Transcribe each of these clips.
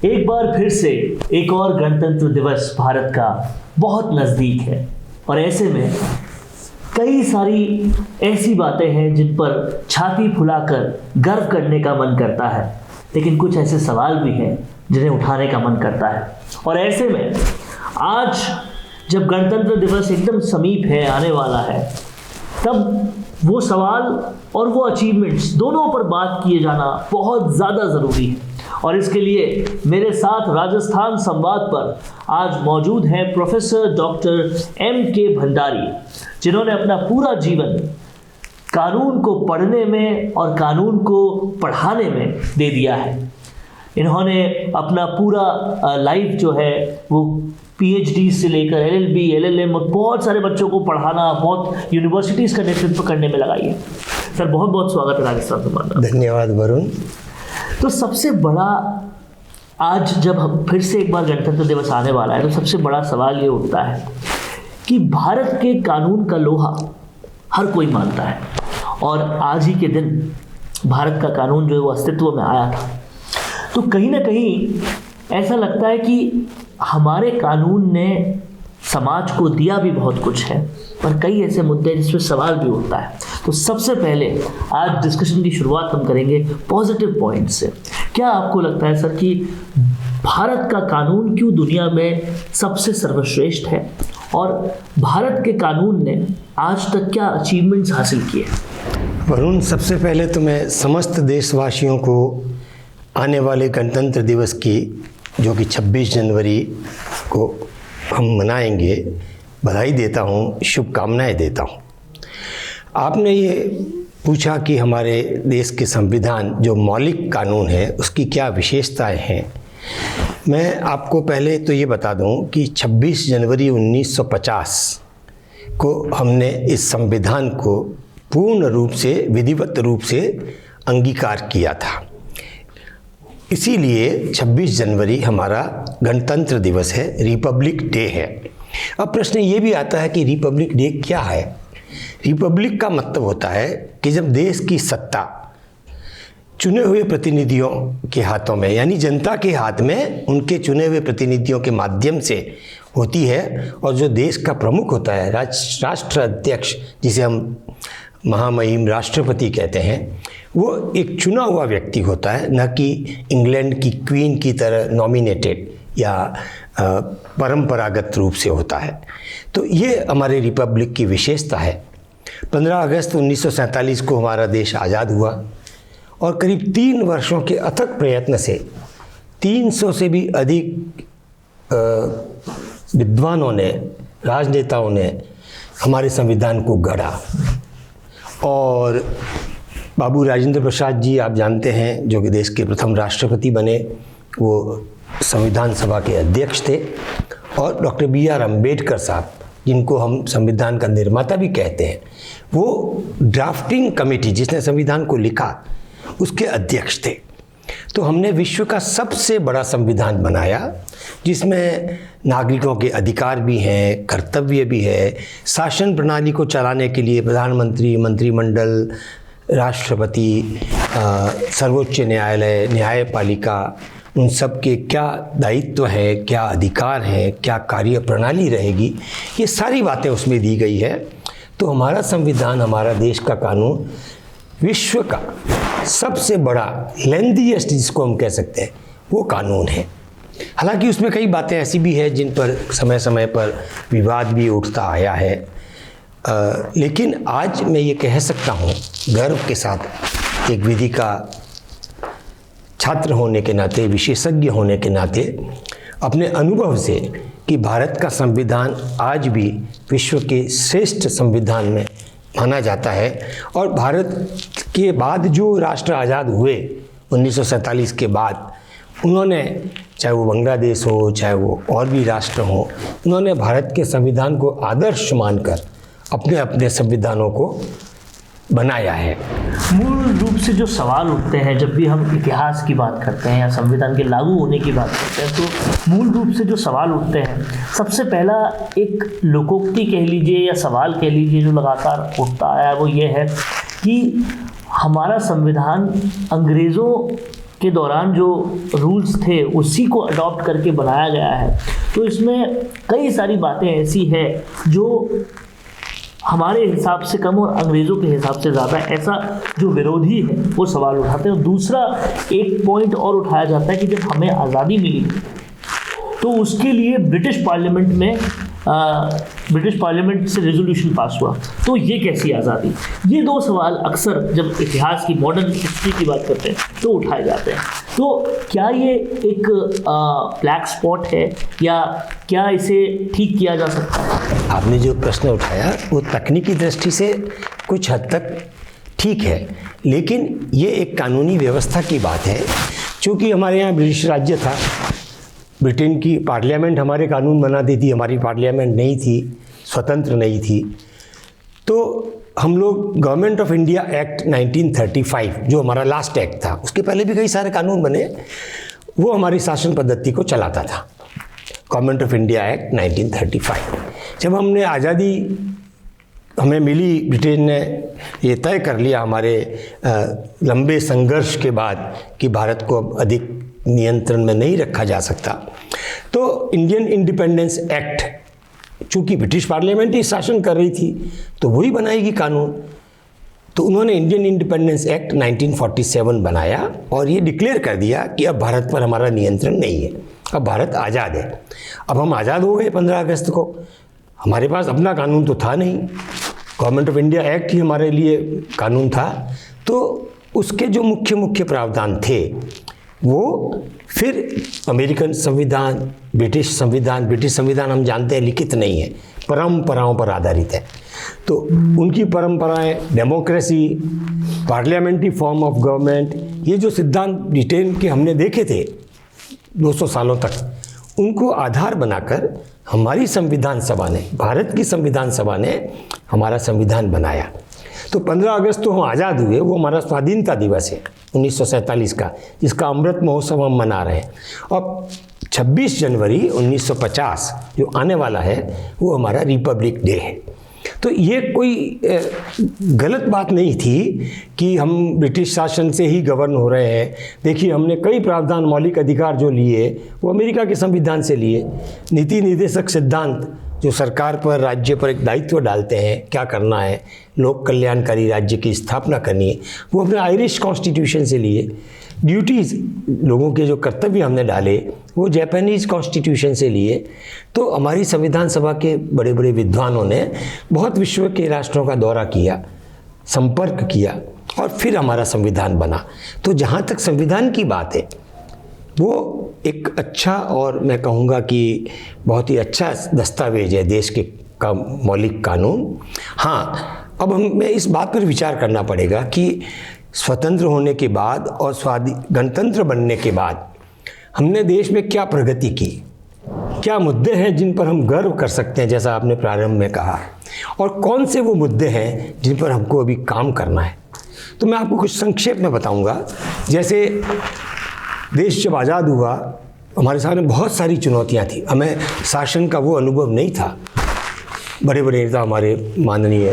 एक बार फिर से एक और गणतंत्र दिवस भारत का बहुत नज़दीक है और ऐसे में कई सारी ऐसी बातें हैं जिन पर छाती फुलाकर गर्व करने का मन करता है, लेकिन कुछ ऐसे सवाल भी हैं जिन्हें उठाने का मन करता है। और ऐसे में आज जब गणतंत्र दिवस एकदम समीप है, आने वाला है, तब वो सवाल और वो अचीवमेंट्स दोनों पर बात किए जाना बहुत ज़्यादा ज़रूरी है। और इसके लिए मेरे साथ राजस्थान संवाद पर आज मौजूद हैं प्रोफेसर डॉक्टर M.K. भंडारी, जिन्होंने अपना पूरा जीवन कानून को पढ़ने में और कानून को पढ़ाने में दे दिया है। इन्होंने अपना पूरा लाइफ जो है वो PhD से लेकर LLB, LLM और बहुत सारे बच्चों को पढ़ाना, बहुत यूनिवर्सिटीज़ का नेतृत्व करने में लगाई है। सर बहुत बहुत स्वागत है राजस्थान संवाद। धन्यवाद वरुण। तो सबसे बड़ा, आज जब हम फिर से एक बार गणतंत्र दिवस आने वाला है, तो सबसे बड़ा सवाल ये उठता है कि भारत के कानून का लोहा हर कोई मानता है और आज ही के दिन भारत का कानून जो है वो अस्तित्व में आया था। तो कहीं ना कहीं ऐसा लगता है कि हमारे कानून ने समाज को दिया भी बहुत कुछ है, पर कई ऐसे मुद्दे हैं जिसमें सवाल भी उठता है। तो सबसे पहले आज डिस्कशन की शुरुआत हम करेंगे पॉजिटिव पॉइंट से। क्या आपको लगता है सर कि भारत का कानून क्यों दुनिया में सबसे सर्वश्रेष्ठ है और भारत के कानून ने आज तक क्या अचीवमेंट्स हासिल किए? वरुण, सबसे पहले तो मैं समस्त देशवासियों को आने वाले गणतंत्र दिवस की, जो कि 26 जनवरी को हम मनाएंगे, बधाई देता हूँ, शुभकामनाएं देता हूँ। आपने ये पूछा कि हमारे देश के संविधान जो मौलिक कानून है उसकी क्या विशेषताएं हैं। मैं आपको पहले तो ये बता दूं कि 26 जनवरी 1950 को हमने इस संविधान को पूर्ण रूप से, विधिवत रूप से अंगीकार किया था। इसीलिए 26 जनवरी हमारा गणतंत्र दिवस है, रिपब्लिक डे है। अब प्रश्न ये भी आता है कि रिपब्लिक डे क्या है। रिपब्लिक का मतलब होता है कि जब देश की सत्ता चुने हुए प्रतिनिधियों के हाथों में, यानी जनता के हाथ में, उनके चुने हुए प्रतिनिधियों के माध्यम से होती है, और जो देश का प्रमुख होता है, राष्ट्र अध्यक्ष, जिसे हम महामहिम राष्ट्रपति कहते हैं, वो एक चुना हुआ व्यक्ति होता है, न कि इंग्लैंड की क्वीन की तरह नॉमिनेटेड या परंपरागत रूप से होता है। तो ये हमारे रिपब्लिक की विशेषता है। 15 अगस्त 1947 को हमारा देश आज़ाद हुआ और करीब 3 वर्षों के अथक प्रयत्न से 300 से भी अधिक विद्वानों ने, राजनेताओं ने हमारे संविधान को गढ़ा। और बाबू राजेंद्र प्रसाद जी, आप जानते हैं, जो कि देश के प्रथम राष्ट्रपति बने, वो संविधान सभा के अध्यक्ष थे। और डॉक्टर B.R. अम्बेडकर साहब, जिनको हम संविधान का निर्माता भी कहते हैं, वो ड्राफ्टिंग कमेटी, जिसने संविधान को लिखा, उसके अध्यक्ष थे। तो हमने विश्व का सबसे बड़ा संविधान बनाया, जिसमें नागरिकों के अधिकार भी हैं, कर्तव्य भी है, शासन प्रणाली को चलाने के लिए प्रधानमंत्री, मंत्रिमंडल, राष्ट्रपति, सर्वोच्च न्यायालय, न्यायपालिका, उन सब के क्या दायित्व है, क्या अधिकार है, क्या कार्य प्रणाली रहेगी, ये सारी बातें उसमें दी गई है। तो हमारा संविधान, हमारा देश का कानून विश्व का सबसे बड़ा, लेंथीएस्ट जिसको हम कह सकते हैं, वो कानून है। हालांकि उसमें कई बातें ऐसी भी हैं जिन पर समय समय पर विवाद भी उठता आया है, लेकिन आज मैं ये कह सकता हूँ गर्व के साथ, एक विधि का छात्र होने के नाते, विशेषज्ञ होने के नाते, अपने अनुभव से, कि भारत का संविधान आज भी विश्व के श्रेष्ठ संविधान में माना जाता है। और भारत के बाद जो राष्ट्र आज़ाद हुए 1947 के बाद, उन्होंने, चाहे वो बांग्लादेश हो, चाहे वो और भी राष्ट्र हो, उन्होंने भारत के संविधान को आदर्श मानकर अपने अपने संविधानों को बनाया है। मूल रूप से जो सवाल उठते हैं जब भी हम इतिहास की बात करते हैं या संविधान के लागू होने की बात करते हैं, तो मूल रूप से जो सवाल उठते हैं, सबसे पहला एक लोकोक्ति कह लीजिए या सवाल कह लीजिए जो लगातार उठता आया है, वो ये है कि हमारा संविधान अंग्रेज़ों के दौरान जो रूल्स थे उसी को अडॉप्ट करके बनाया गया है। तो इसमें कई सारी बातें ऐसी हैं जो हमारे हिसाब से कम और अंग्रेज़ों के हिसाब से ज़्यादा, ऐसा जो विरोधी है वो सवाल उठाते हैं। और दूसरा एक पॉइंट और उठाया जाता है कि जब हमें आज़ादी मिली तो उसके लिए ब्रिटिश पार्लियामेंट से रेजोल्यूशन पास हुआ, तो ये कैसी आज़ादी? ये दो सवाल अक्सर जब इतिहास की, मॉडर्न हिस्ट्री की बात करते हैं तो उठाए जाते हैं। तो क्या ये एक ब्लैक स्पॉट है या क्या इसे ठीक किया जा सकता है? आपने जो प्रश्न उठाया वो तकनीकी दृष्टि से कुछ हद तक ठीक है, लेकिन ये एक कानूनी व्यवस्था की बात है। चूँकि हमारे यहाँ ब्रिटिश राज्य था, ब्रिटेन की पार्लियामेंट हमारे कानून बनाती थी, हमारी पार्लियामेंट नहीं थी, स्वतंत्र नहीं थी, तो हम लोग गवर्नमेंट ऑफ इंडिया एक्ट 1935 जो हमारा लास्ट एक्ट था, उसके पहले भी कई सारे कानून बने, वो हमारी शासन पद्धति को चलाता था। Government of India act 1935। जब हमने आज़ादी हमें मिली, ब्रिटेन ने ये तय कर लिया हमारे लंबे संघर्ष के बाद कि भारत को अब अधिक नियंत्रण में नहीं रखा जा सकता, तो इंडियन इंडिपेंडेंस एक्ट, चूँकि ब्रिटिश पार्लियामेंट ही शासन कर रही थी तो वही बनाएगी कानून, तो उन्होंने इंडियन इंडिपेंडेंस एक्ट 1947 बनाया और ये डिक्लेयर कर दिया कि अब भारत पर हमारा नियंत्रण नहीं है, अब भारत आज़ाद है। अब हम आज़ाद हो गए 15 अगस्त को, हमारे पास अपना कानून तो था नहीं, गवर्नमेंट ऑफ इंडिया एक्ट ही हमारे लिए कानून था। तो उसके जो मुख्य प्रावधान थे वो फिर अमेरिकन संविधान, ब्रिटिश संविधान हम जानते हैं लिखित नहीं है, परंपराओं पर आधारित है। तो उनकी परंपराएं, democracy, parliamentary form of government, ये जो सिद्धांत ब्रिटेन के हमने देखे थे 200 सालों तक, उनको आधार बनाकर हमारी संविधान सभा ने, भारत की संविधान सभा ने हमारा संविधान बनाया। तो 15 अगस्त तो हम आज़ाद हुए, वो हमारा स्वाधीनता दिवस है 1947 का, जिसका अमृत महोत्सव हम मना रहे हैं। और 26 जनवरी 1950 जो आने वाला है वो हमारा रिपब्लिक डे है। तो ये कोई गलत बात नहीं थी कि हम ब्रिटिश शासन से ही गवर्न हो रहे हैं। देखिए, हमने कई प्रावधान, मौलिक अधिकार जो लिए वो अमेरिका के संविधान से लिए। नीति निर्देशक सिद्धांत जो सरकार पर, राज्य पर एक दायित्व डालते हैं क्या करना है, लोक कल्याणकारी राज्य की स्थापना करनी है, वो हमने आयरिश कॉन्स्टिट्यूशन से लिए। ड्यूटीज़, लोगों के जो कर्तव्य हमने डाले वो जापानीज़ कॉन्स्टिट्यूशन से लिए। तो हमारी संविधान सभा के बड़े बड़े विद्वानों ने बहुत विश्व के राष्ट्रों का दौरा किया, संपर्क किया और फिर हमारा संविधान बना। तो जहाँ तक संविधान की बात है वो एक अच्छा, और मैं कहूँगा कि बहुत ही अच्छा दस्तावेज है देश के का मौलिक कानून। हाँ, अब हमें इस बात पर विचार करना पड़ेगा कि स्वतंत्र होने के बाद और गणतंत्र बनने के बाद हमने देश में क्या प्रगति की, क्या मुद्दे हैं जिन पर हम गर्व कर सकते हैं, जैसा आपने प्रारंभ में कहा, और कौन से वो मुद्दे हैं जिन पर हमको अभी काम करना है। तो मैं आपको कुछ संक्षेप में बताऊंगा। जैसे देश जब आज़ाद हुआ, हमारे सामने बहुत सारी चुनौतियां थी, हमें शासन का वो अनुभव नहीं था। बड़े बड़े नेता हमारे माननीय,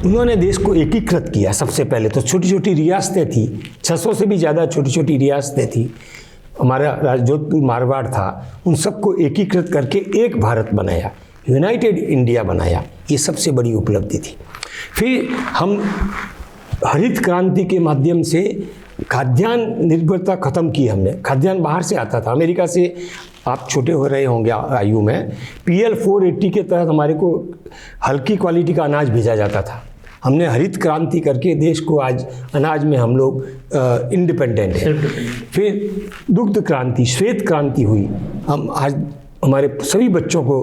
उन्होंने देश को एकीकृत किया। सबसे पहले तो छोटी छोटी रियासतें थी, 600 से भी ज़्यादा छोटी छोटी रियासतें थी। हमारा जोधपुर मारवाड़ था, उन सबको एकीकृत करके एक भारत बनाया, यूनाइटेड इंडिया बनाया। ये सबसे बड़ी उपलब्धि थी। फिर हम हरित क्रांति के माध्यम से खाद्यान्न निर्भरता ख़त्म की हमने। खाद्यान्न बाहर से आता था, अमेरिका से, आप छोटे हो रहे होंगे आयु में, PL 480 के तहत हमारे को हल्की क्वालिटी का अनाज भेजा जाता था। हमने हरित क्रांति करके देश को आज अनाज में हम लोग इंडिपेंडेंट हैं। फिर दुग्ध क्रांति, श्वेत क्रांति हुई। हम आज हमारे सभी बच्चों को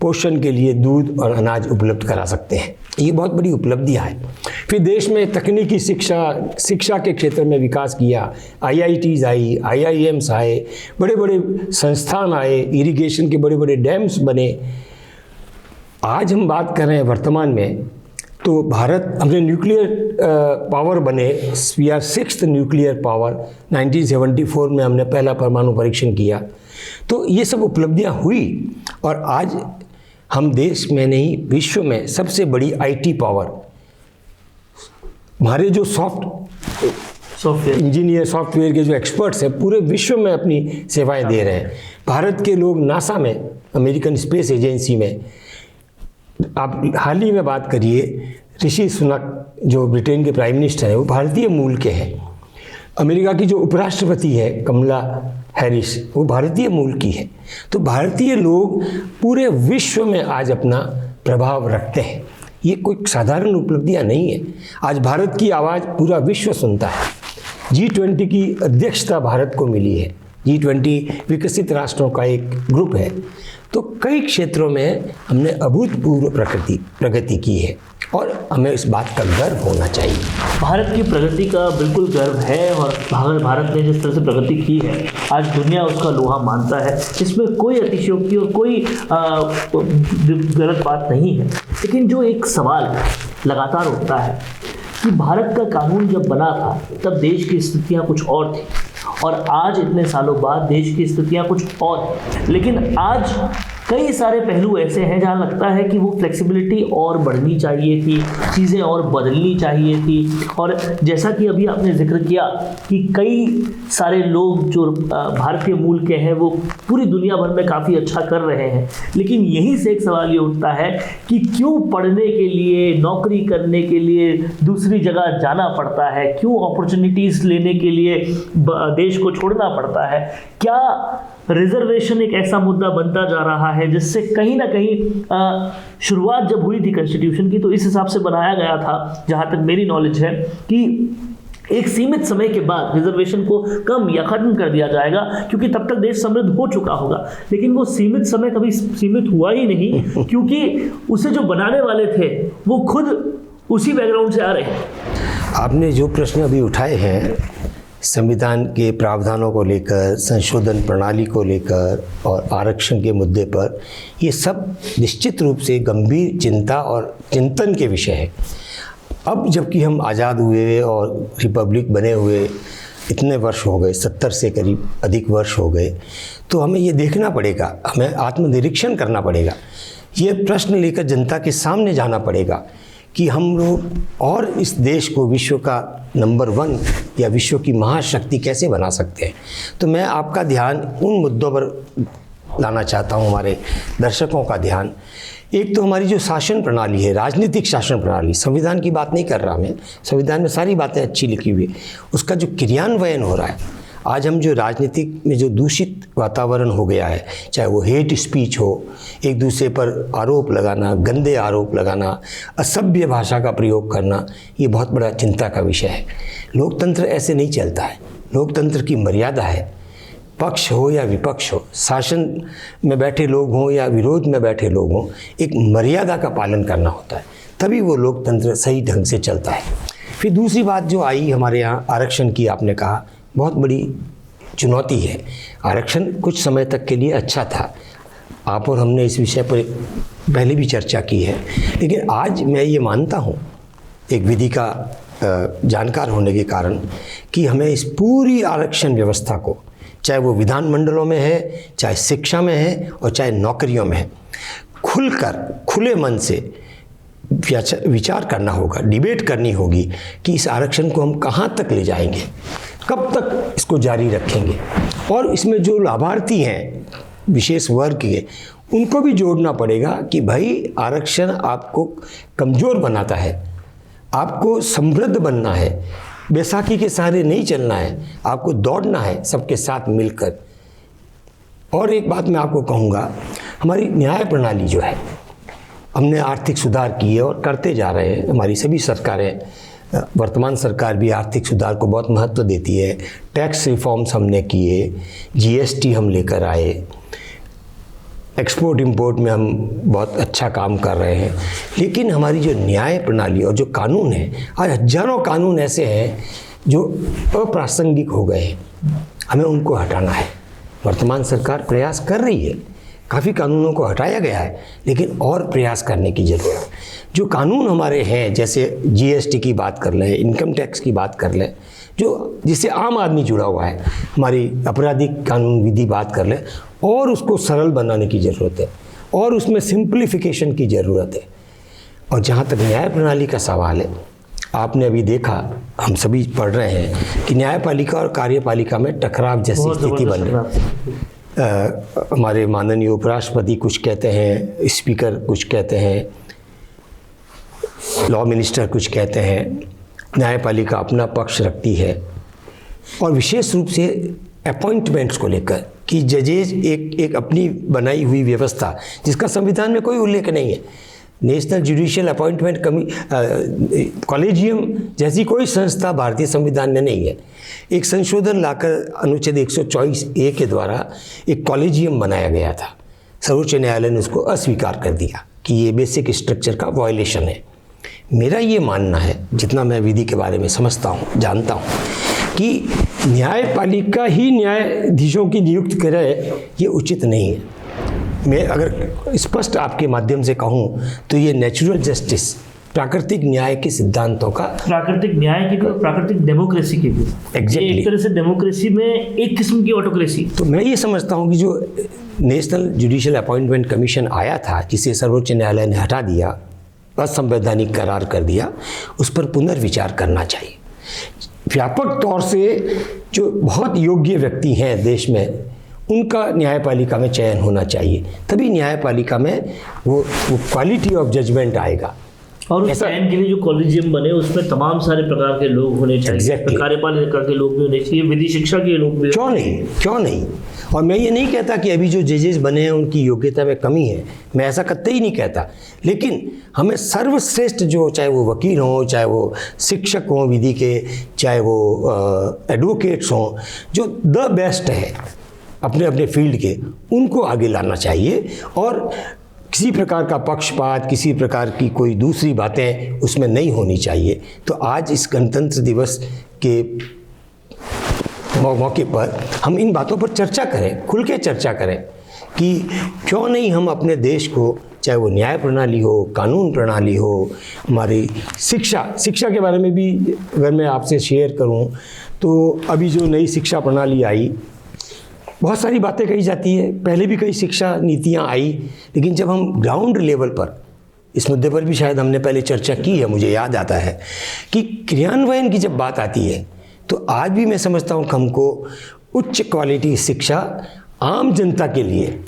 पोषण के लिए दूध और अनाज उपलब्ध करा सकते हैं। ये बहुत बड़ी उपलब्धियाँ हैं। फिर देश में तकनीकी शिक्षा के क्षेत्र में विकास किया। IITs आई, IIMs आए, बड़े बड़े संस्थान आए, इरिगेशन के बड़े बड़े डैम्स बने। आज हम बात कर रहे हैं वर्तमान में, तो भारत, हमने न्यूक्लियर पावर बने, we are 6th nuclear power. 1974 में हमने पहला परमाणु परीक्षण किया। तो ये सब उपलब्धियाँ हुई और आज हम देश में नहीं, विश्व में सबसे बड़ी IT पावर, हमारे जो सॉफ्ट सॉफ्टवेयर इंजीनियर, सॉफ्टवेयर के जो एक्सपर्ट्स हैं पूरे विश्व में अपनी सेवाएं दे रहे हैं। भारत के लोग नासा में, अमेरिकन स्पेस एजेंसी में, आप हाल ही में बात करिए, ऋषि सुनक जो ब्रिटेन के प्राइम मिनिस्टर हैं वो भारतीय मूल के हैं। अमेरिका की जो उपराष्ट्रपति है कमला हैरिस वो भारतीय मूल की है। तो भारतीय लोग पूरे विश्व में आज अपना प्रभाव रखते हैं। ये कोई साधारण उपलब्धियां नहीं है। आज भारत की आवाज़ पूरा विश्व सुनता है। G20 की अध्यक्षता भारत को मिली है। G20 विकसित राष्ट्रों का एक ग्रुप है। तो कई क्षेत्रों में हमने अभूतपूर्व प्रगति की है और हमें इस बात का गर्व होना चाहिए। भारत की प्रगति का बिल्कुल गर्व है और भारत ने जिस तरह से प्रगति की है आज दुनिया उसका लोहा मानता है। इसमें कोई अतिशयोक्ति और कोई गलत बात नहीं है। लेकिन जो एक सवाल लगातार उठता है कि भारत का कानून जब बना था तब देश की स्थितियाँ कुछ और थी और आज इतने सालों बाद देश की स्थितियाँ कुछ और हैं। लेकिन आज कई सारे पहलू ऐसे हैं जहाँ लगता है कि वो फ्लेक्सिबिलिटी और बढ़नी चाहिए थी, चीज़ें और बदलनी चाहिए थी। और जैसा कि अभी आपने जिक्र किया कि कई सारे लोग जो भारतीय मूल के हैं वो पूरी दुनिया भर में काफ़ी अच्छा कर रहे हैं। लेकिन यहीं से एक सवाल ये उठता है कि क्यों पढ़ने के लिए, नौकरी करने के लिए दूसरी जगह जाना पड़ता है, क्यों अपॉर्चुनिटीज़ लेने के लिए देश को छोड़ना पड़ता है। क्या रिजर्वेशन एक ऐसा मुद्दा बनता जा रहा है जिससे कहीं ना कहीं शुरुआत जब हुई थी कॉन्स्टिट्यूशन की तो इस हिसाब से बनाया गया था, जहाँ तक मेरी नॉलेज है, कि एक सीमित समय के बाद रिजर्वेशन को कम या ख़त्म कर दिया जाएगा क्योंकि तब तक देश समृद्ध हो चुका होगा। लेकिन वो सीमित समय कभी सीमित हुआ ही नहीं क्योंकि उसे जो बनाने वाले थे वो खुद उसी बैकग्राउंड से आ रहे हैं। आपने जो प्रश्न अभी उठाए हैं संविधान के प्रावधानों को लेकर, संशोधन प्रणाली को लेकर और आरक्षण के मुद्दे पर, ये सब निश्चित रूप से गंभीर चिंता और चिंतन के विषय है। अब जबकि हम आज़ाद हुए और रिपब्लिक बने हुए इतने वर्ष हो गए, 70 से करीब अधिक वर्ष हो गए, तो हमें ये देखना पड़ेगा, हमें आत्मनिरीक्षण करना पड़ेगा, ये प्रश्न लेकर जनता के सामने जाना पड़ेगा कि हम लोग और इस देश को विश्व का नंबर 1 या विश्व की महाशक्ति कैसे बना सकते हैं। तो मैं आपका ध्यान उन मुद्दों पर लाना चाहता हूं, हमारे दर्शकों का ध्यान। एक तो हमारी जो शासन प्रणाली है, राजनीतिक शासन प्रणाली, संविधान की बात नहीं कर रहा मैं, संविधान में सारी बातें अच्छी लिखी हुई है, उसका जो क्रियान्वयन हो रहा है, आज हम जो राजनीतिक में जो दूषित वातावरण हो गया है, चाहे वो हेट स्पीच हो, एक दूसरे पर आरोप लगाना, गंदे आरोप लगाना, असभ्य भाषा का प्रयोग करना, ये बहुत बड़ा चिंता का विषय है। लोकतंत्र ऐसे नहीं चलता है। लोकतंत्र की मर्यादा है। पक्ष हो या विपक्ष हो, शासन में बैठे लोग हों या विरोध में बैठे लोग हों, एक मर्यादा का पालन करना होता है, तभी वो लोकतंत्र सही ढंग से चलता है। फिर दूसरी बात जो आई हमारे यहाँ आरक्षण की, आपने कहा बहुत बड़ी चुनौती है। आरक्षण कुछ समय तक के लिए अच्छा था, आप और हमने इस विषय पर पहले भी चर्चा की है, लेकिन आज मैं ये मानता हूँ एक विधि का जानकार होने के कारण कि हमें इस पूरी आरक्षण व्यवस्था को, चाहे वो विधानमंडलों में है, चाहे शिक्षा में है और चाहे नौकरियों में है, खुलकर खुले मन से विचार करना होगा, डिबेट करनी होगी कि इस आरक्षण को हम कहाँ तक ले जाएंगे, कब तक इसको जारी रखेंगे, और इसमें जो लाभार्थी हैं विशेष वर्ग के, उनको भी जोड़ना पड़ेगा कि भाई आरक्षण आपको कमज़ोर बनाता है, आपको समृद्ध बनना है, बैसाखी के सहारे नहीं चलना है, आपको दौड़ना है सबके साथ मिलकर। और एक बात मैं आपको कहूँगा, हमारी न्याय प्रणाली जो है, हमने आर्थिक सुधार किए और करते जा रहे हैं। हमारी सभी सरकारें, वर्तमान सरकार भी आर्थिक सुधार को बहुत महत्व देती है। टैक्स रिफॉर्म्स हमने किए, जीएसटी हम लेकर आए, एक्सपोर्ट इंपोर्ट में हम बहुत अच्छा काम कर रहे हैं। लेकिन हमारी जो न्याय प्रणाली और जो कानून है, आज हजारों कानून ऐसे हैं जो अप्रासंगिक हो गए हैं, हमें उनको हटाना है। वर्तमान सरकार प्रयास कर रही है, काफ़ी कानूनों को हटाया गया है, लेकिन और प्रयास करने की ज़रूरत है। जो कानून हमारे हैं, जैसे जीएसटी की बात कर लें, इनकम टैक्स की बात कर लें, जो जिससे आम आदमी जुड़ा हुआ है, हमारी आपराधिक कानून विधि बात कर लें, और उसको सरल बनाने की ज़रूरत है और उसमें सिंप्लीफिकेशन की ज़रूरत है। और जहाँ तक न्याय प्रणाली का सवाल है, आपने अभी देखा, हम सभी पढ़ रहे हैं कि न्यायपालिका और कार्यपालिका में टकराव जैसी स्थिति बन रही। हमारे माननीय उपराष्ट्रपति कुछ कहते हैं, स्पीकर कुछ कहते हैं, लॉ मिनिस्टर कुछ कहते हैं, न्यायपालिका अपना पक्ष रखती है। और विशेष रूप से अपॉइंटमेंट्स को लेकर कि जजेज एक अपनी बनाई हुई व्यवस्था जिसका संविधान में कोई उल्लेख नहीं है, नेशनल जुडिशियल अपॉइंटमेंट कॉलेजियम जैसी कोई संस्था भारतीय संविधान में नहीं है। एक संशोधन लाकर अनुच्छेद 124A के द्वारा एक कॉलेजियम बनाया गया था। सर्वोच्च न्यायालय ने उसको अस्वीकार कर दिया कि ये बेसिक स्ट्रक्चर का वायलेशन है। मेरा ये मानना है, जितना मैं विधि के बारे में समझता हूँ, जानता हूँ, कि न्यायपालिका ही न्यायाधीशों की नियुक्त करे, ये उचित नहीं है। मैं अगर स्पष्ट आपके माध्यम से कहूँ तो ये नेचुरल जस्टिस, प्राकृतिक न्याय के सिद्धांतों का, प्राकृतिक न्याय की भी, प्राकृतिक डेमोक्रेसी की भी, एग्जैक्टली एक तरह से डेमोक्रेसी में एक किस्म की ऑटोक्रेसी। तो मैं ये समझता हूँ कि जो नेशनल जुडिशियल अपॉइंटमेंट कमीशन आया था, जिसे सर्वोच्च न्यायालय ने हटा दिया, असंवैधानिक करार कर दिया, उस पर पुनर्विचार करना चाहिए। व्यापक तौर से जो बहुत योग्य व्यक्ति हैं देश में, उनका न्यायपालिका में चयन होना चाहिए, तभी न्यायपालिका में वो क्वालिटी ऑफ जजमेंट आएगा। और उस चयन के लिए जो कॉलेजियम बने उसमें तमाम सारे प्रकार के लोग होने चाहिए। Exactly. कार्यपालिका के लोग भी होने चाहिए, विधि शिक्षा के लोग भी। क्यों नहीं। और मैं ये नहीं कहता कि अभी जो जजेस बने हैं उनकी योग्यता में कमी है, मैं ऐसा कतई ही नहीं कहता। लेकिन हमें सर्वश्रेष्ठ जो, चाहे वो वकील हों, चाहे वो शिक्षक हों विधि के, चाहे वो एडवोकेट्स हों, जो द बेस्ट है अपने अपने फील्ड के, उनको आगे लाना चाहिए। और किसी प्रकार का पक्षपात, किसी प्रकार की कोई दूसरी बातें उसमें नहीं होनी चाहिए। तो आज इस गणतंत्र दिवस के मौके पर हम इन बातों पर चर्चा करें, खुल के चर्चा करें कि क्यों नहीं हम अपने देश को, चाहे वो न्याय प्रणाली हो, कानून प्रणाली हो, हमारी शिक्षा के बारे में भी अगर मैं आपसे शेयर करूं तो अभी जो नई शिक्षा प्रणाली आई, बहुत सारी बातें कही जाती है, पहले भी कई शिक्षा नीतियां आई, लेकिन जब हम ग्राउंड लेवल पर, इस मुद्दे पर भी शायद हमने पहले चर्चा की है, मुझे याद आता है कि क्रियान्वयन की जब बात आती है तो आज भी मैं समझता हूँ कि हमको उच्च क्वालिटी शिक्षा आम जनता के लिए,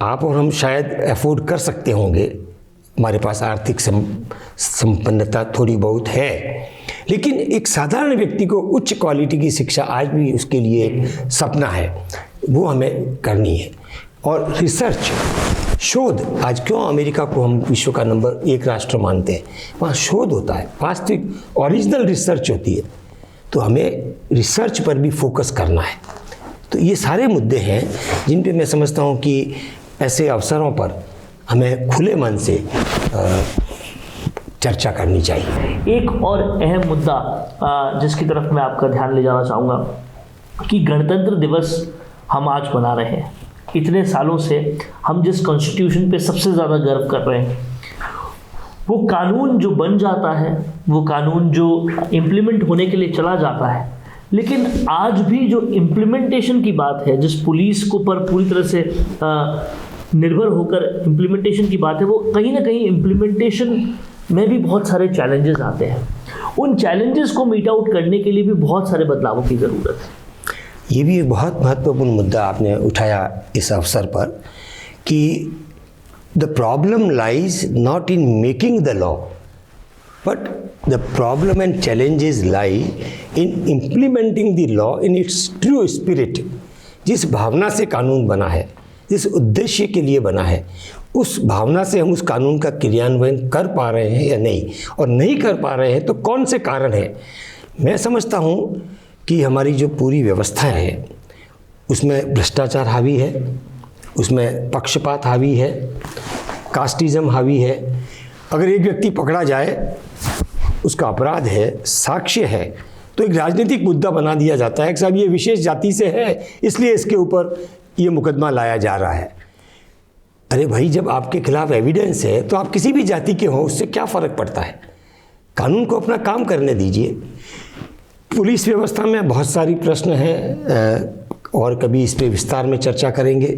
आप और हम शायद अफोर्ड कर सकते होंगे, हमारे पास आर्थिक संपन्नता थोड़ी बहुत है, लेकिन एक साधारण व्यक्ति को उच्च क्वालिटी की शिक्षा आज भी उसके लिए एक सपना है, वो हमें करनी है। और रिसर्च, शोध, आज क्यों अमेरिका को हम विश्व का नंबर 1 राष्ट्र मानते हैं, वहाँ शोध होता है, वास्तविक ओरिजिनल रिसर्च होती है। तो हमें रिसर्च पर भी फोकस करना है। तो ये सारे मुद्दे हैं जिन पे मैं समझता हूँ कि ऐसे अवसरों पर हमें खुले मन से चर्चा करनी चाहिए। एक और अहम मुद्दा जिसकी तरफ मैं आपका ध्यान ले जाना चाहूँगा कि गणतंत्र दिवस हम आज मना रहे हैं। इतने सालों से हम जिस कॉन्स्टिट्यूशन पे सबसे ज़्यादा गर्व कर रहे हैं, वो कानून जो बन जाता है, वो कानून जो इम्प्लीमेंट होने के लिए चला जाता है, लेकिन आज भी जो इम्प्लीमेंटेशन की बात है, जिस पुलिस को पर पूरी तरह से निर्भर होकर इम्प्लीमेंटेशन की बात है, वो कहीं ना कहीं इम्प्लीमेंटेशन में भी बहुत सारे चैलेंजेस आते हैं। उन चैलेंजेस को मीट आउट करने के लिए भी बहुत सारे बदलावों की ज़रूरत है। ये भी एक बहुत महत्वपूर्ण मुद्दा आपने उठाया इस अवसर पर कि the problem lies not in making the law, but the problem and challenges lie in implementing the law in its true spirit। जिस भावना से कानून बना है, जिस उद्देश्य के लिए बना है, उस भावना से हम उस कानून का क्रियान्वयन कर पा रहे हैं या नहीं, और नहीं कर पा रहे हैं तो कौन से कारण हैं। मैं समझता हूँ कि हमारी जो पूरी व्यवस्था है उसमें भ्रष्टाचार हावी है, उसमें पक्षपात हावी है, कास्टिज्म हावी है। अगर एक व्यक्ति पकड़ा जाए, उसका अपराध है, साक्ष्य है, तो एक राजनीतिक मुद्दा बना दिया जाता है कि साहब ये विशेष जाति से है इसलिए इसके ऊपर ये मुकदमा लाया जा रहा है। अरे भाई, जब आपके खिलाफ एविडेंस है तो आप किसी भी जाति के हों, उससे क्या फ़र्क पड़ता है। कानून को अपना काम करने दीजिए। पुलिस व्यवस्था में बहुत सारी प्रश्न हैं और कभी इस पे विस्तार में चर्चा करेंगे,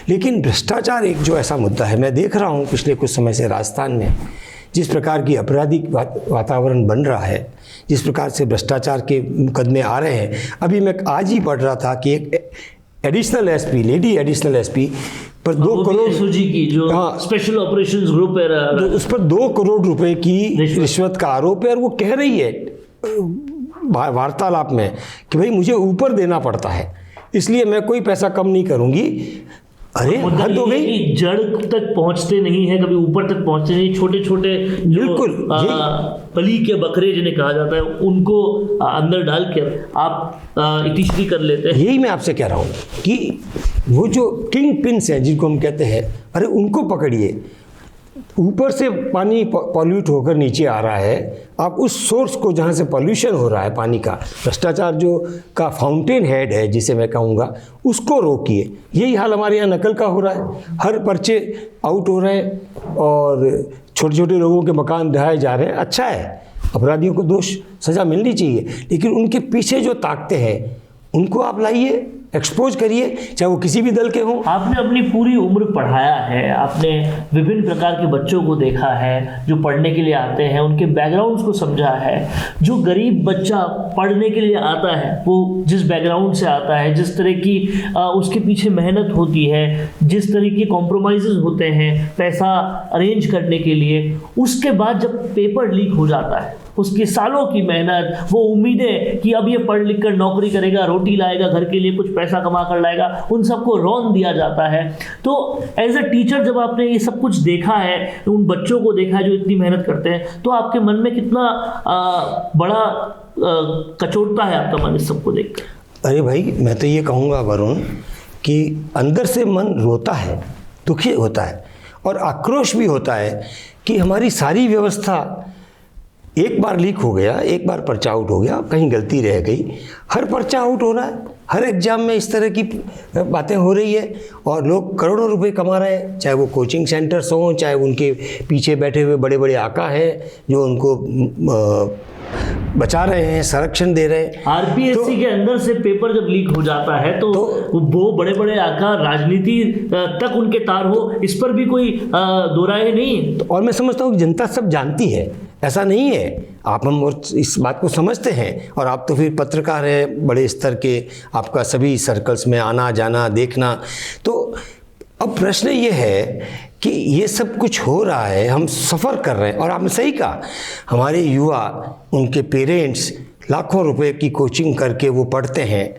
लेकिन भ्रष्टाचार एक जो ऐसा मुद्दा है, मैं देख रहा हूँ पिछले कुछ समय से राजस्थान में जिस प्रकार की आपराधिक वातावरण बन रहा है, जिस प्रकार से भ्रष्टाचार के मुकदमे आ रहे हैं। अभी मैं आज ही पढ़ रहा था कि एक additional SP, lady additional SP पर 2 करोड़ सूजी की जो स्पेशल ऑपरेशंस ग्रुप है, उस पर 2 करोड़ रुपए की रिश्वत का आरोप है। और वो कह रही है वार्तालाप में कि भाई मुझे ऊपर देना पड़ता है, इसलिए मैं कोई पैसा कम नहीं करूंगी। अरे हद हो गई। जड़ तक पहुंचते नहीं है, कभी ऊपर तक पहुंचते नहीं। छोटे छोटे बिल्कुल पली के बकरे जिन्हें कहा जाता है, उनको अंदर डाल कर आप इतिश्री कर लेते हैं। यही मैं आपसे कह रहा हूँ कि वो जो किंग पिन्स हैं जिनको हम कहते हैं, अरे उनको पकड़िए। ऊपर से पानी पॉल्यूट होकर नीचे आ रहा है, आप उस सोर्स को जहाँ से पॉल्यूशन हो रहा है पानी का, भ्रष्टाचार जो का फाउंटेन हेड है जिसे मैं कहूँगा, उसको रोकिए। यही हाल हमारे यहाँ नकल का हो रहा है। हर पर्चे आउट हो रहे हैं और छोटे छोटे लोगों के मकान ढहाए जा रहे हैं। अच्छा है, अपराधियों को दोष सज़ा मिलनी चाहिए, लेकिन उनके पीछे जो ताकतें हैं उनको आप लाइए, एक्सपोज करिए, चाहे वो किसी भी दल के हों। आपने अपनी पूरी उम्र पढ़ाया है, आपने विभिन्न प्रकार के बच्चों को देखा है जो पढ़ने के लिए आते हैं, उनके बैकग्राउंड्स को समझा है। जो गरीब बच्चा पढ़ने के लिए आता है, वो जिस बैकग्राउंड से आता है, जिस तरह की उसके पीछे मेहनत होती है, जिस तरह के कॉम्प्रोमाइज़ होते हैं पैसा अरेंज करने के लिए, उसके बाद जब पेपर लीक हो जाता है, उसकी सालों की मेहनत, वो उम्मीदें कि अब ये पढ़ लिख कर नौकरी करेगा, रोटी लाएगा, घर के लिए कुछ पैसा कमा कर लाएगा, उन सबको रौंद दिया जाता है। तो एज अ टीचर जब आपने ये सब कुछ देखा है, उन बच्चों को देखा है जो इतनी मेहनत करते हैं, तो आपके मन में कितना बड़ा कचोटता है आपका मन इस सबको देख कर? अरे भाई, मैं तो ये कहूँगा वरुण कि अंदर से मन रोता है, दुखी होता है और आक्रोश भी होता है कि हमारी सारी व्यवस्था एक बार लीक हो गया, एक बार पर्चा आउट हो गया, कहीं गलती रह गई, हर पर्चा आउट हो रहा है, हर एग्जाम में इस तरह की बातें हो रही है और लोग करोड़ों रुपए कमा रहे हैं। चाहे वो कोचिंग सेंटर्स हों, चाहे उनके पीछे बैठे हुए बड़े बड़े आका हैं जो उनको बचा रहे हैं, संरक्षण दे रहे हैं। आरपीएससी के अंदर से पेपर जब लीक हो जाता है तो वो बड़े बड़े आका, राजनीति तक उनके तार हो, इस पर भी कोई दो राय नहीं है। और मैं समझता हूँ कि जनता सब जानती है, ऐसा नहीं है। हम इस बात को समझते हैं और आप तो फिर पत्रकार हैं बड़े स्तर के, आपका सभी सर्कल्स में आना जाना देखना। तो अब प्रश्न ये है कि ये सब कुछ हो रहा है, हम सफ़र कर रहे हैं। और आपने सही कहा, हमारे युवा, उनके पेरेंट्स लाखों रुपए की कोचिंग करके वो पढ़ते हैं।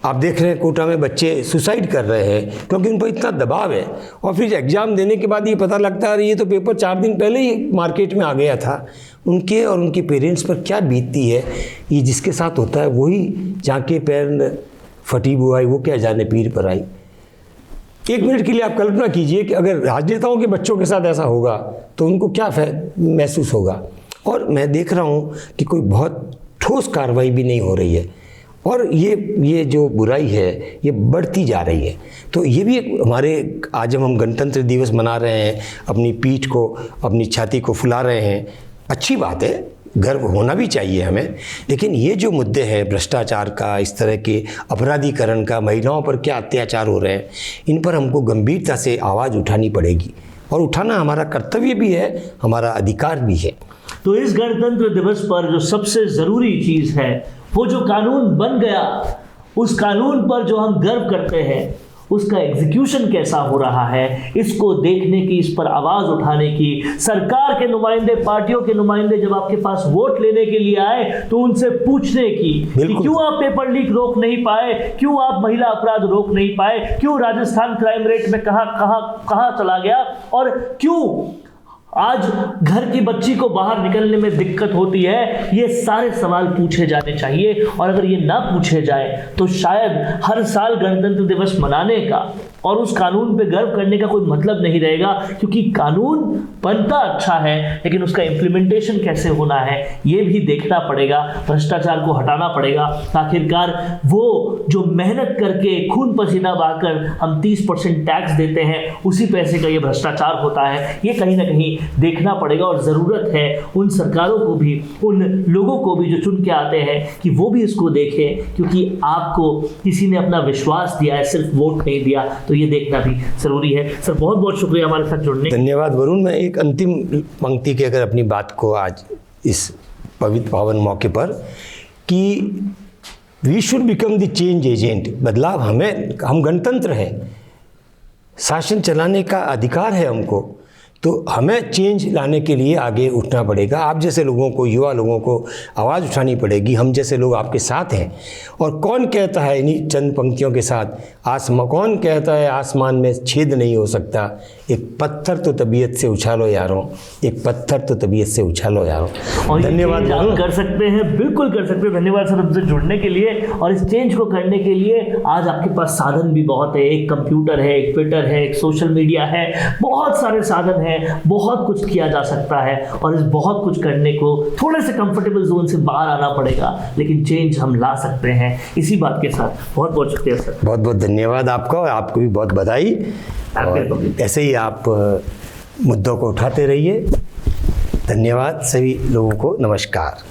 आप देख रहे हैं कोटा में बच्चे सुसाइड कर रहे हैं क्योंकि उन पर इतना दबाव है। और फिर एग्ज़ाम देने के बाद ये पता लगता है ये तो पेपर 4 दिन पहले ही मार्केट में आ गया था। उनके और उनके पेरेंट्स पर क्या बीतती है, ये जिसके साथ होता है वही जाके पैर फटी बुआई, वो क्या जाने पीर पर आई। 1 मिनट के लिए आप कल्पना कीजिए कि अगर राजनेताओं के बच्चों के साथ ऐसा होगा तो उनको क्या महसूस होगा। और मैं देख रहा हूँ कि कोई बहुत ठोस कार्रवाई भी नहीं हो रही है और ये जो बुराई है ये बढ़ती जा रही है। तो ये भी एक हमारे, आज जब हम गणतंत्र दिवस मना रहे हैं, अपनी पीठ को, अपनी छाती को फुला रहे हैं, अच्छी बात है, गर्व होना भी चाहिए हमें। लेकिन ये जो मुद्दे हैं भ्रष्टाचार का, इस तरह के अपराधीकरण का, महिलाओं पर क्या अत्याचार हो रहे हैं, इन पर हमको गंभीरता से आवाज़ उठानी पड़ेगी और उठाना हमारा कर्तव्य भी है, हमारा अधिकार भी है। तो इस गणतंत्र दिवस पर जो सबसे ज़रूरी चीज़ है, वो जो कानून बन गया, उस कानून पर जो हम गर्व करते हैं, उसका एग्जीक्यूशन कैसा हो रहा है, इसको देखने की, इस पर आवाज़ उठाने की। सरकार के नुमाइंदे, पार्टियों के नुमाइंदे जब आपके पास वोट लेने के लिए आए तो उनसे पूछने की कि क्यों आप पेपर लीक रोक नहीं पाए, क्यों आप महिला अपराध रोक नहीं पाए, क्यों राजस्थान क्राइम रेट में कहाँ चला गया, और क्यों आज घर की बच्ची को बाहर निकलने में दिक्कत होती है। ये सारे सवाल पूछे जाने चाहिए और अगर ये ना पूछे जाए तो शायद हर साल गणतंत्र दिवस मनाने का और उस कानून पे गर्व करने का कोई मतलब नहीं रहेगा, क्योंकि कानून बनता अच्छा है लेकिन उसका इम्प्लीमेंटेशन कैसे होना है ये भी देखना पड़ेगा, भ्रष्टाचार को हटाना पड़ेगा। आखिरकार वो जो मेहनत करके खून पसीना बहाकर हम 30% टैक्स देते हैं, उसी पैसे का ये भ्रष्टाचार होता है। ये कहीं ना कहीं देखना पड़ेगा और ज़रूरत है उन सरकारों को भी, उन लोगों को भी जो चुन के आते हैं, कि वो भी इसको देखें, क्योंकि आपको किसी ने अपना विश्वास दिया है, सिर्फ वोट नहीं दिया। तो तो ये देखना भी ज़रूरी है। सर बहुत बहुत शुक्रिया हमारे साथ जुड़ने। धन्यवाद वरुण। मैं एक अंतिम पंक्ति की अगर अपनी बात को आज इस पवित्र पावन मौके पर कि we should become the change agent, बदलाव हम गणतंत्र हैं, शासन चलाने का अधिकार है हमको, तो हमें चेंज लाने के लिए आगे उठना पड़ेगा। आप जैसे लोगों को, युवा लोगों को आवाज़ उठानी पड़ेगी। हम जैसे लोग आपके साथ हैं। और कौन कहता है इन्हीं चंद पंक्तियों के साथ कौन कहता है आसमान में छेद नहीं हो सकता, एक पत्थर तो तबीयत से उछालो यारों, एक पत्थर तो तबीयत से उछालो यारों। और धन्यवाद। आप कर सकते हैं, बिल्कुल कर सकते हैं। धन्यवाद सर हमसे जुड़ने के लिए। और इस चेंज को करने के लिए आज आपके पास साधन भी बहुत है। एक कंप्यूटर है, एक ट्विटर है, एक सोशल मीडिया है, बहुत सारे साधन हैं, बहुत कुछ किया जा सकता है। और इस बहुत कुछ करने को थोड़े से कंफर्टेबल जोन से बाहर आना पड़ेगा, लेकिन चेंज हम ला सकते हैं। इसी बात के साथ बहुत बहुत शुक्रिया सर। बहुत बहुत धन्यवाद आपका, और आपको भी बहुत बधाई। और ऐसे ही आप मुद्दों को उठाते रहिए। धन्यवाद सभी लोगों को। नमस्कार।